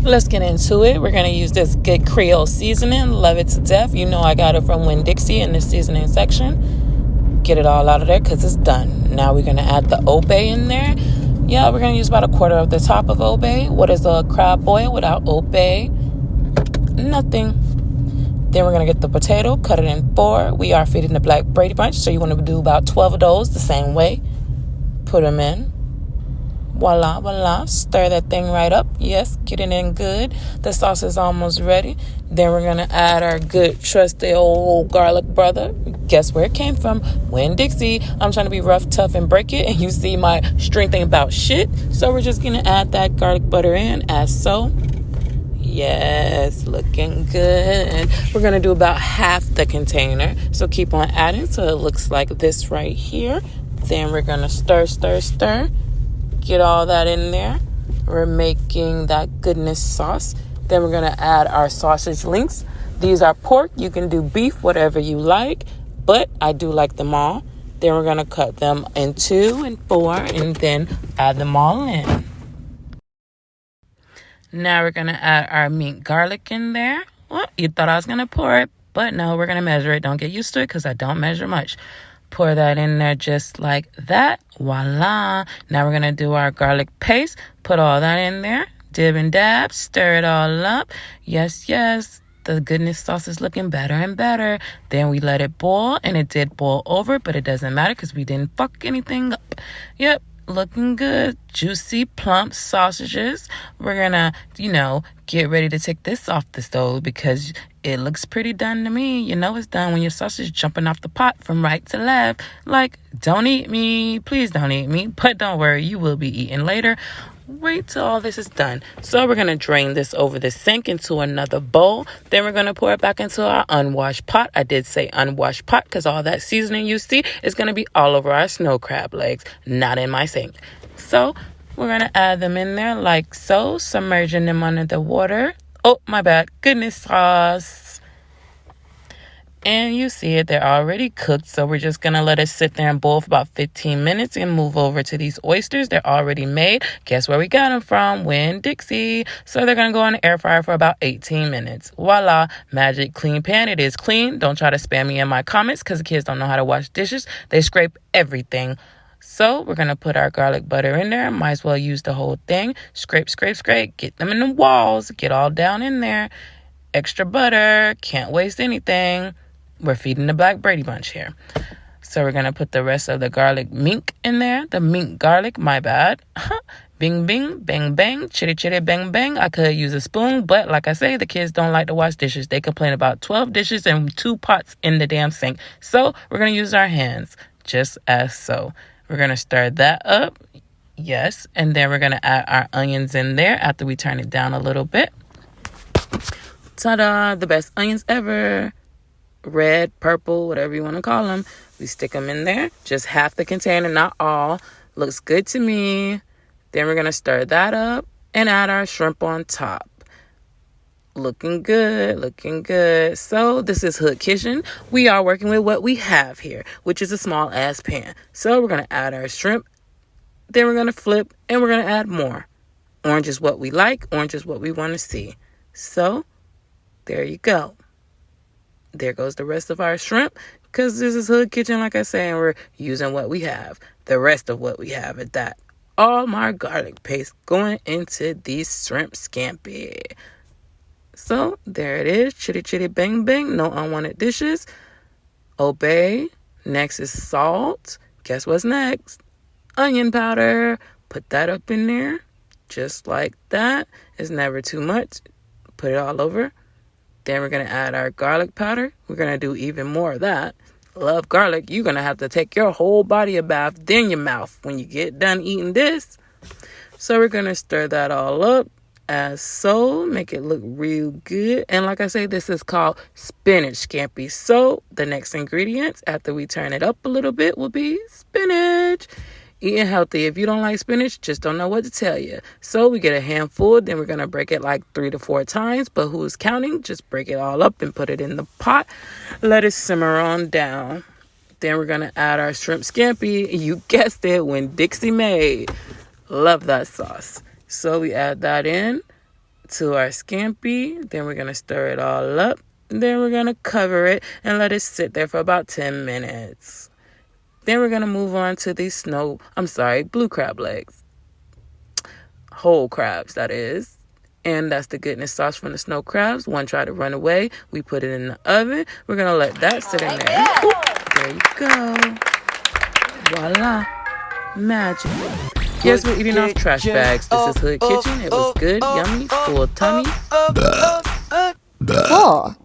Let's get into it. We're going to use this good Creole seasoning. Love it to death. You know I got it from Winn-Dixie in the seasoning section. Get it all out of there because it's done. Now we're going to add the Old Bay in there. Yeah, we're going to use about a quarter of the top of Old Bay. What is a crab boil without Old Bay? Nothing. Then we're going to get the potato, cut it in 4. We are feeding the Black Brady Bunch, so you want to do about 12 of those the same way. Put them in. Voila, voila. Stir that thing right up. Yes, get it in good. The sauce is almost ready. Then we're going to add our good, trusty old garlic brother. Guess where it came from? Winn-Dixie. I'm trying to be rough, tough, and break it. And you see my strength ain't about shit. So we're just going to add that garlic butter in as so. Yes, looking good. We're going to do about half the container. So keep on adding so it looks like this right here. Then we're going to stir, stir, stir. Get all that in there. We're making that goodness sauce. Then we're going to add our sausage links. These are pork. You can do beef, whatever you like. But I do like them all. Then we're going to cut them in 2 and 4 and then add them all in. Now we're going to add our mint garlic in there. Well, you thought I was going to pour it, but no, we're going to measure it. Don't get used to it because I don't measure much. Pour that in there just like that. Voila. Now we're going to do our garlic paste. Put all that in there. Dib and dab. Stir it all up. Yes, yes. The goodness sauce is looking better and better. Then we let it boil, and it did boil over, but it doesn't matter because we didn't fuck anything up. Yep. Looking good. Juicy, plump sausages. We're gonna, get ready to take this off the stove because it looks pretty done to me. You know it's done when your sausage jumping off the pot from right to left. Like, don't eat me. Please don't eat me. But don't worry, you will be eaten later. Wait till all this is done. So we're going to drain this over the sink into another bowl. Then we're going to pour it back into our unwashed pot. I did say unwashed pot because all that seasoning you see is going to be all over our snow crab legs, not in my sink. So we're going to add them in there like so, submerging them under the water. Oh, my bad. Goodness sauce. And you see it, they're already cooked. So we're just going to let it sit there and boil for about 15 minutes and move over to these oysters. They're already made. Guess where we got them from? Winn-Dixie. So they're going to go in the air fryer for about 18 minutes. Voila. Magic clean pan. It is clean. Don't try to spam me in my comments because the kids don't know how to wash dishes. They scrape everything. So we're going to put our garlic butter in there. Might as well use the whole thing. Scrape, scrape, scrape. Get them in the walls. Get all down in there. Extra butter. Can't waste anything. We're feeding the Black Brady Bunch here. So we're going to put the rest of the garlic mink in there. The mink garlic, my bad. Bing, bing, bang, bang, chitty, chitty, bang, bang. I could use a spoon, but like I say, the kids don't like to wash dishes. They complain about 12 dishes and 2 pots in the damn sink. So we're going to use our hands, just as so. We're going to stir that up. Yes. And then we're going to add our onions in there after we turn it down a little bit. Ta-da! The best onions ever. Red, purple, whatever you want to call them. We stick them in there. Just half the container, not all. Looks good to me. Then we're going to stir that up and add our shrimp on top. Looking good, looking good. So this is Hood Kitchen. We are working with what we have here, which is a small ass pan. So we're going to add our shrimp. Then we're going to flip and we're going to add more. Orange is what we like. Orange is what we want to see. So there you go. There goes the rest of our shrimp because this is Hood Kitchen, like I say, and we're using what we have. The rest of what we have at that. All my garlic paste going into these shrimp scampi. So there it is. Chitty, chitty, bang, bang. No unwanted dishes. Obey. Next is salt. Guess what's next? Onion powder. Put that up in there. Just like that. It's never too much. Put it all over. Then we're going to add our garlic powder. We're going to do even more of that. Love garlic. You're going to have to take your whole body a bath, then your mouth when you get done eating this. So we're going to stir that all up as so. Make it look real good. And like I say, this is called spinach scampi. So the next ingredients after we turn it up a little bit will be spinach. Eating healthy. If you don't like spinach, just don't know what to tell you. So we get a handful, then we're going to break it like 3 to 4 times. But who's counting? Just break it all up and put it in the pot. Let it simmer on down. Then we're going to add our shrimp scampi. You guessed it, Winn-Dixie made. Love that sauce. So we add that in. to our scampi. Then we're going to stir it all up. Then we're going to cover it and let it sit there for about 10 minutes. Then we're going to move on to these blue crab legs. Whole crabs, that is. And that's the goodness sauce from the snow crabs. One tried to run away. We put it in the oven. We're going to let that sit in there. There you go. Voila. Magic. Yes, we're eating off trash bags. This is Hood Kitchen. It was good, yummy, full tummy. Cool.